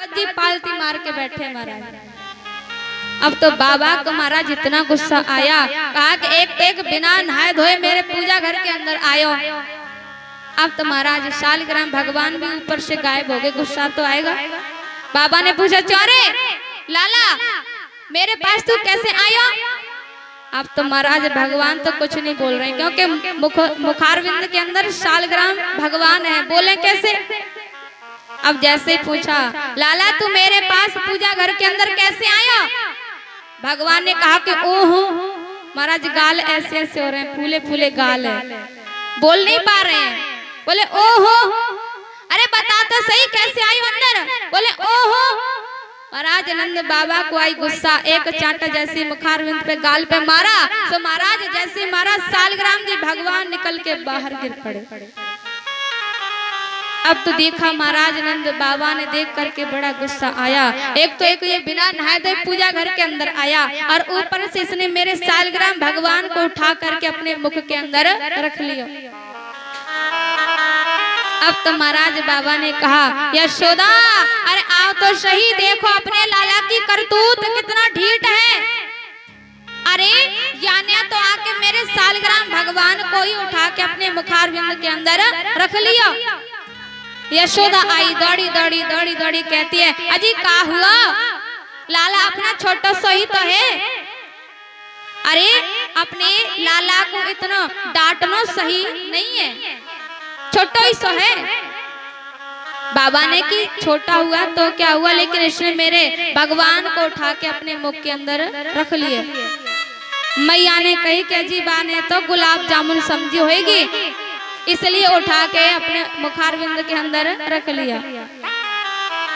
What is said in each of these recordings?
जी पालती मार के बैठे महाराज। अब तो बाबा को महाराज इतना गुस्सा आया, कहा कि एक एक बिना नहाए धोए मेरे पूजा घर के अंदर आयो। अब तो महाराज शालिग्राम भगवान भी ऊपर से गायब हो गए, गुस्सा तो आएगा। बाबा ने पूछा, चौरे लाला मेरे पास तू कैसे आयो? अब तो महाराज भगवान तो कुछ नहीं बोल रहे, क्योंकि मुखारविंद के अंदर शालिग्राम भगवान है, बोले कैसे? अब जैसे ही पूछा, लाला तू मेरे पास पूजा घर के अंदर कैसे आया? भगवान ने कहा कि ओहो महाराज, गाल ऐसे ऐसे हो रहे हैं, फूले फूले गाल है, बोल नहीं पा रहे हैं। बोले ओहो, अरे बता तो सही कैसे आई अंदर? बोले ओहो। महाराज नंद बाबा को आई गुस्सा, एक चांटा जैसे मुखारविंद पे गाल पे मारा, तो महाराज जैसे मारा शालिग्राम जी भगवान निकल के बाहर गिर पड़े। अब तो देखा महाराज नंद बाबा ने देख करके बड़ा गुस्सा आया। एक तो एक ये बिना नहाए धोए पूजा घर के अंदर आया, और ऊपर से इसने मेरे शालिग्राम भगवान को उठा करके अपने मुख के अंदर रख लिया। अब तो महाराज बाबा ने कहा, यशोदा अरे आओ तो सही, देखो अपने लाला की करतूत कितना ढीठ है। अरे याने तो आके मेरे शालिग्राम भगवान को ही उठा के अपने मुखारविंद के अंदर रख लिया। यशोदा आई दौड़ी दौड़ी दौड़ी दौड़ी, कहती है, अजी क्या हुआ? लाला अपना छोटा सा ही तो है। अरे अपने लाला को इतना डांटना सही नहीं है, छोटा ही सो है। बाबा ने कि छोटा हुआ तो क्या हुआ, लेकिन इसने मेरे भगवान को उठा के अपने मुख के अंदर रख लिए। मैया ने कही कि अजी बा ने तो गुलाब जामुन समझी होगी, इसलिए उठा के अपने मुखारविंद के अंदर रख लिया।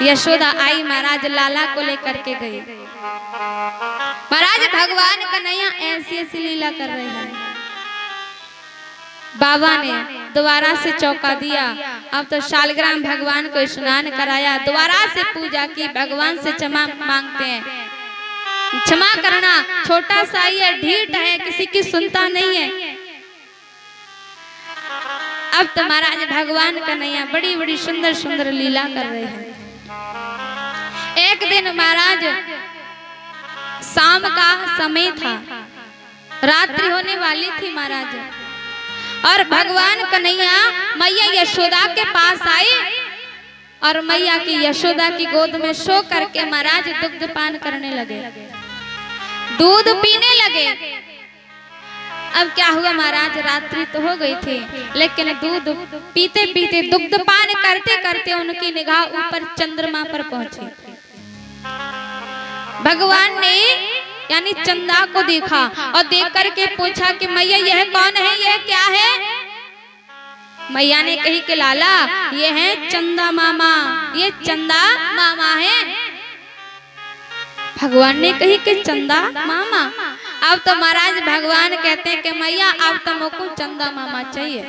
यशोदा आई, महाराज लाला को लेकर के गई। महाराज भगवान कन्हैया ऐसी ऐसी लीला कर रहे हैं। बाबा ने दोबारा से चौका दिया। अब तो शालिग्राम भगवान को स्नान कराया, दोबारा से पूजा की, भगवान से क्षमा मांगते हैं। क्षमा करना, छोटा सा ही है, ढीठ है, किसी की सुनता नहीं है। अब तो महाराज भगवान कन्हैया बड़ी बड़ी सुंदर सुंदर लीला कर रहे हैं। एक दिन महाराज शाम का समय था, रात्रि होने वाली थी महाराज, और भगवान कन्हैया मैया यशोदा के पास आए, और मैया की यशोदा की गोद में सो करके महाराज दुग्ध पान करने लगे, दूध पीने लगे। अब क्या हुआ महाराज, रात्रि तो हो गई थी, लेकिन दूध पीते पीते दुग्ध पान करते करते उनकी निगाह ऊपर चंद्रमा पर पहुंची। भगवान ने यानी चंदा को देखा, और देख करके पूछा कि मैया यह कौन है, यह क्या है? मैया ने कही कि लाला ये है चंदा मामा, ये चंदा मामा है। भगवान ने कही कि चंदा मामा। अब तो महाराज भगवान कहते हैं कि मैया अब तो मुझको चंदा मामा चाहिए।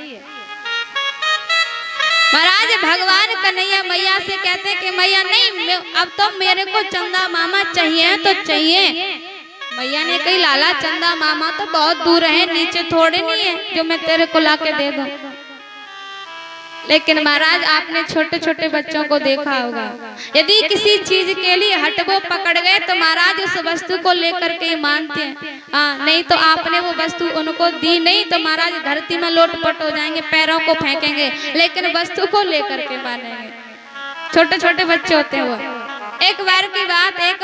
महाराज भगवान कन्हैया मैया से कहते हैं कि मैया नहीं, अब तो मेरे को चंदा मामा चाहिए तो चाहिए। मैया ने कही लाला चंदा मामा तो बहुत दूर है, नीचे थोड़े नहीं है जो मैं तेरे को लाके दे दूं। लेकिन महाराज आपने छोटे छोटे बच्चों को देखा होगा, यदि किसी चीज के लिए हटवो पकड़ गए तो महाराज उस वस्तु को लेकर के ही मानते हैं। नहीं तो आपने वो वस्तु उनको दी नहीं तो महाराज धरती में लोटपट हो जाएंगे, पैरों को फेंकेंगे, लेकिन वस्तु को लेकर के मानेंगे। छोटे छोटे बच्चे होते हैं वो। एक बार की बात, एक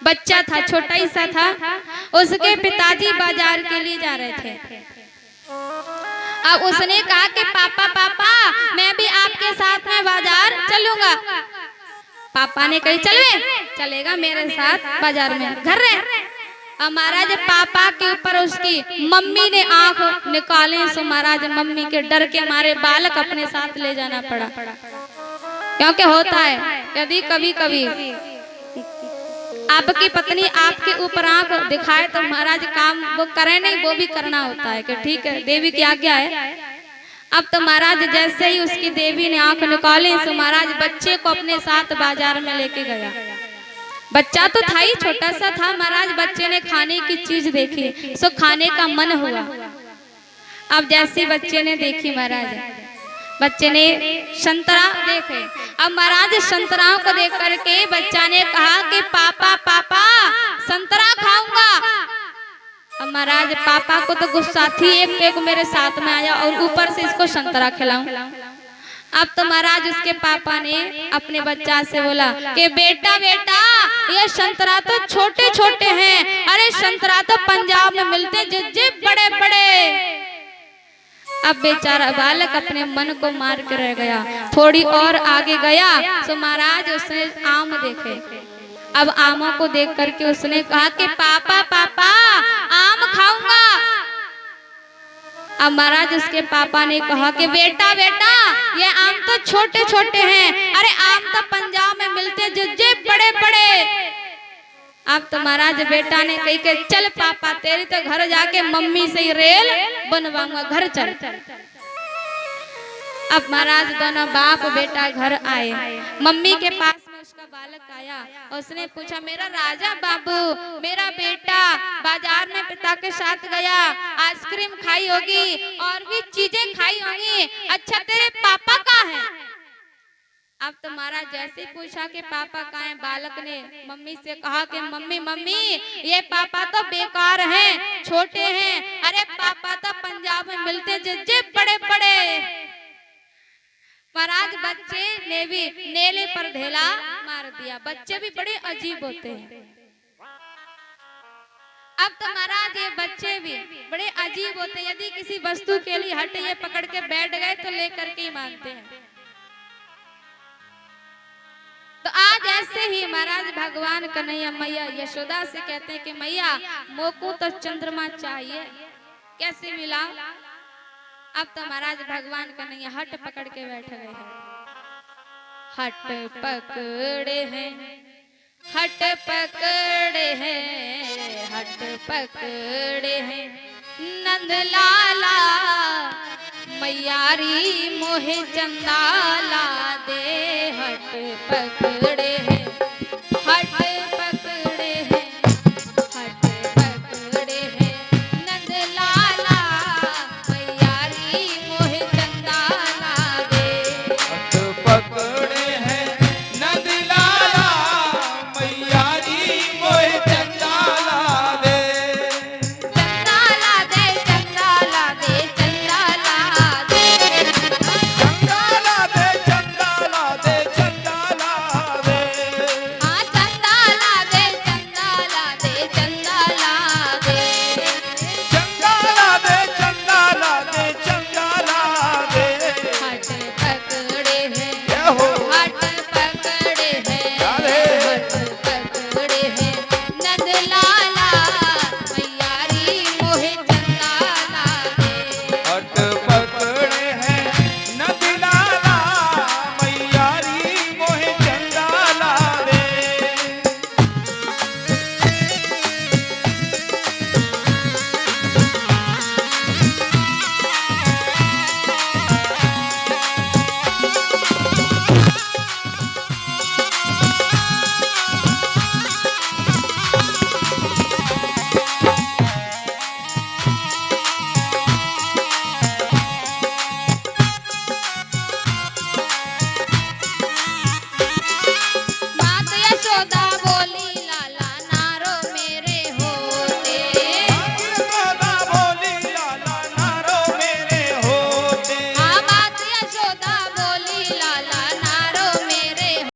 बच्चा था, छोटा ही सा था, उसके पिताजी बाजार के लिए जा रहे थे। अब उसने कहा कि पापा पापा मैं भी आपके साथ में बाजार चलूंगा। पापा ने कही चलेगा मेरे साथ बाजार में, घर रहे। अब महाराज पापा के ऊपर उसकी मम्मी ने आंख निकाली, सो महाराज मम्मी के डर के मारे बालक अपने साथ ले जाना पड़ा। क्योंकि होता है यदि कभी कभी आपकी पत्नी आपके ऊपर आंख दिखाए तो महाराज काम वो करे नहीं, वो भी करना होता है कि ठीक है देवी की आज्ञा है। अब तो महाराज जैसे ही उसकी देवी ने आंख निकाली, तो महाराज बच्चे को अपने साथ बाजार में लेके गया। बच्चा तो था ही, छोटा सा था। महाराज बच्चे ने खाने की चीज देखी, सो खाने का मन हुआ। अब जैसे बच्चे ने देखी महाराज बच्चे ने संतरा देखे। अब महाराज संतराओं को देख करके बच्चा ने कहा कि पापा पापा संतरा खाऊंगा। अब महाराज पापा को तो गुस्सा थी, एक मेरे साथ में आया और ऊपर से इसको संतरा खिलाऊं। अब तो महाराज उसके पापा ने अपने बच्चा से बोला कि बेटा बेटा ये संतरा तो छोटे छोटे हैं, अरे संतरा तो पंजाब में मिलते जिज्जे बड़े बड़े। अब बेचारा बालक अपने मन को मार के रह गया। थोड़ी और आगे गया तो महाराज उसने आम देखे। अब आमों को देख करके उसने कहा कि पापा पापा आम खाऊंगा। अब महाराज उसके पापा ने कहा कि बेटा बेटा ये आम तो छोटे छोटे हैं, अरे आम तो पंजाब में मिलते जिज्जे बड़े बड़े। अब तो महाराज बेटा ने कही के चल पापा तेरी तो घर जाके मम्मी से ही रेल बनवाऊंगा, घर चल। अब महाराज दोनों बाप बेटा घर आए। मम्मी के पास में उसका बालक आया और उसने पूछा मेरा राजा बाबू मेरा बेटा बाजार में पिता के साथ गया, आइसक्रीम खाई होगी और भी चीजें खाई होंगी, अच्छा तेरे पापा कहाँ हैं? अब तो महाराज जैसे पूछा कि पापा कहाँ हैं, बालक ने मम्मी से कहा कि मम्मी मम्मी ये पापा तो बेकार हैं, छोटे हैं, अरे पापा तो पंजाब में मिलते जिज्जे बड़े बड़े। महाराज बच्चे ने भी नेले पर ढेला मार दिया। बच्चे भी बड़े अजीब होते हैं। अब तो महाराज ये बच्चे भी बड़े अजीब होते हैं, यदि किसी वस्तु के लिए हट ये पकड़ के बैठ गए तो लेकर के ही मानते हैं। तो आज ऐसे ही महाराज भगवान कन्हैया मैया यशोदा से कहते हैं कि मैया मोको तो चंद्रमा चाहिए, कैसे मिला? अब तो महाराज भगवान कन्हैया हट पकड़ के बैठ गए हैं। हट पकड़े हैं, हट पकड़े हैं, हट पकड़े हैं नंद लाला मैयारी मोहे चंदाला दे। हट पकड़े